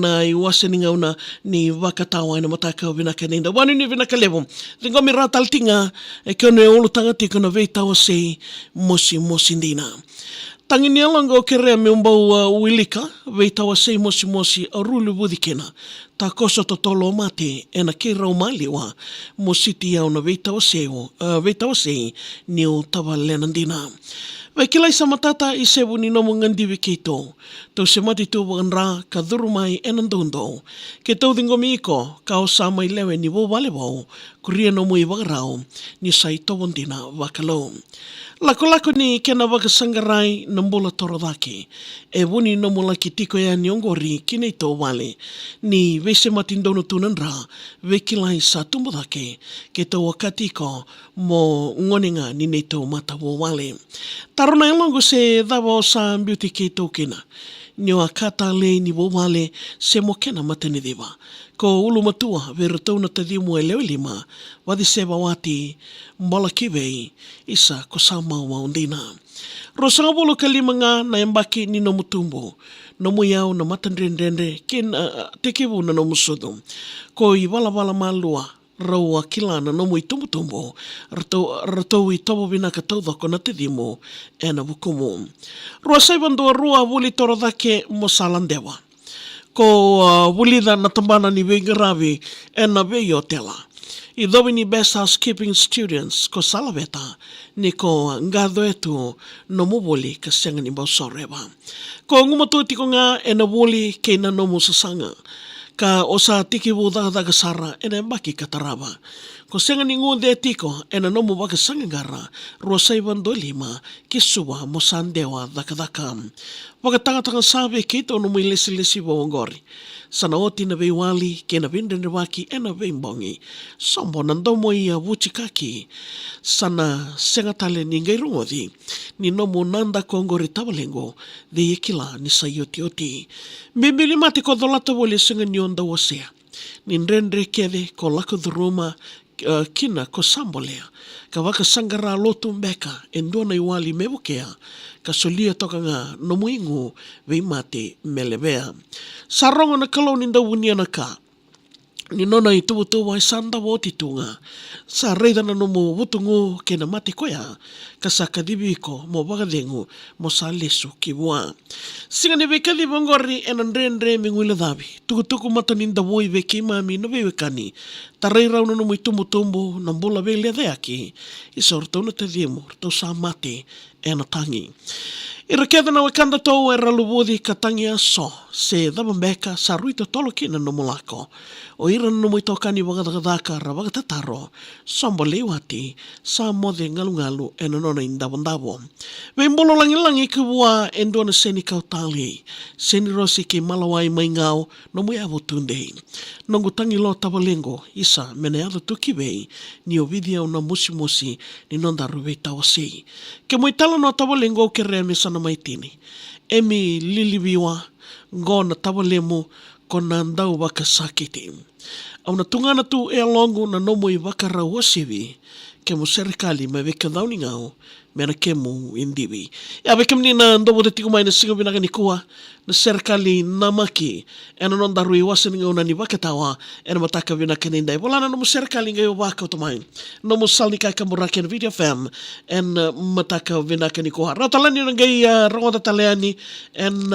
na iwasa ni ngauna ni wakatawa na mataka vinaka ninda. Wanu ni vinaka levo. Ringo mi ratal tinga e kio ne ulu tangati kona veitawa se mosi ndina. Tangini alanga o kerea me umbau uilika, veitawa sei mosi a rulu budikena. Ta kosa to tolo mate e na keira o maliwa mositi au na veitawa sei ni o tawa lenandina. Vai kilai sa matata i sebu ni nomo ngandiwi keito. Tau se mati tu wakanra ka dhuru mai e nandondo. Ke tau dingo miiko ka o sa mai lewe ni wo wale wau kuria nomo i wakarao ni sai tawandina wakalo. Lako ni kena wakasangarai na mbola torodake. E wuni nomo laki tiko ya ni ongori kine to wale. Ni vese matindono tunanra ve kilai sa tumbodake ke tau wakatiko mo ngonenga ni neito mata wo wale. Tarona elongo se dawa o sa beauty ke tokena. Ni o akata le ni wo wale se mo kena matene dewa. Ko ulu matua vera tauna tadimu e leo lima wadi seba wati mbola kivei isa ko sama waundina. Rosanga bolo kalimanga na embaki ni no mutumbo. No muyau na matandrendrende ken tekevu na no musodo. Ko i wala malua raua kilana no mui tumbo ratou i tobo vina ka taudako na te dimo e na wukumu. Rua saibandua rua wuli torodake mo salandewa. Ko wulida na tambana ni Wengaravi e na Wei o tela. I dobi ni Best Housekeeping Students ko Salaveta ni ko ngado etu no muboli ka senga ni Bausoreva. Ko ngumatu tiko nga e na wuli ke na no musasanga. Ka o sa tiki wudaga sara e na mbaki katarava. Ko senga ni ngunde tiko e na nomu waka sangagara rua saibando lima ki suwa mo sandewa daka. Waka tanga sabe kito no mui lesi wawangori. Sana oti na vei wali ke na vindende waki e na vei mbongi. Sombo nandomo i a wuchikaki. Sana sengatale ni ngai rungodi. Ni nomu nanda kongori tawalengo de yekila ni sayoti. Mbibiri mati ko dolata wali senga ni onda wasea. Ni nrendre kede ko lako dhuruma kina ko sambolea. Ka waka sangara lotu mbeka endona iwali mewokea. Ka solia toka nga no muingu vei mate melevea. Sarongo na kalau ninda wunia na ka. Ni nona i tubu ai sanda woti tunga. Sa reida na no mo wutungu ke na mate koya. Ka sa kadibiko mo wakadengu mo sa lesu ki wua. Singa ni vekadi vongori e na nrendre mingwila dhabi. Tuku mata ninda woi veki mami no vevekani. Tarai rau no mo i tumbu na mbola vele deaki. Isa ortau na te diemo, ortau sa mate e na tangi. Ira keda na wakanda tau e raluwodi ka tangi aso se dhabambeka sa ruita tolo kina no mulako. O ira no mo itokani wagadagdaka ra wagatataro sombo lewati sa mode ngalu e na nona indabondabo. Vembolo langi kiwua endona seni kautali. Seni rosi ki malawai maingau no mo iawo tundei. Nongu tangi lo tawalengo isa mene ado tukiwei ni o vidia una musi ni nonda ruwei tawasi. Ke mo itala no tawalengo ke reme sana maitini. Emi liliwiwa ngona tawalemu ko na ndau wakasakiti. Au na tungana tu e alongo na nomo i wakarau osiwi ke mo serikali me veka dauni ngau me na ke mo indiwi. Ya veka mni na ndobo de tiko mai na singa vinaka ni kua na serikali namaki e na nonda rui wasa ni ngau na ni wakatawa e na mataka vinaka ni ndai. Wala na nomo serikali ngai o waka o tamai. Nomo salni kai kamuraki na video fam en mataka vinaka ni kua. Rautalani na ngai rongoda taleani en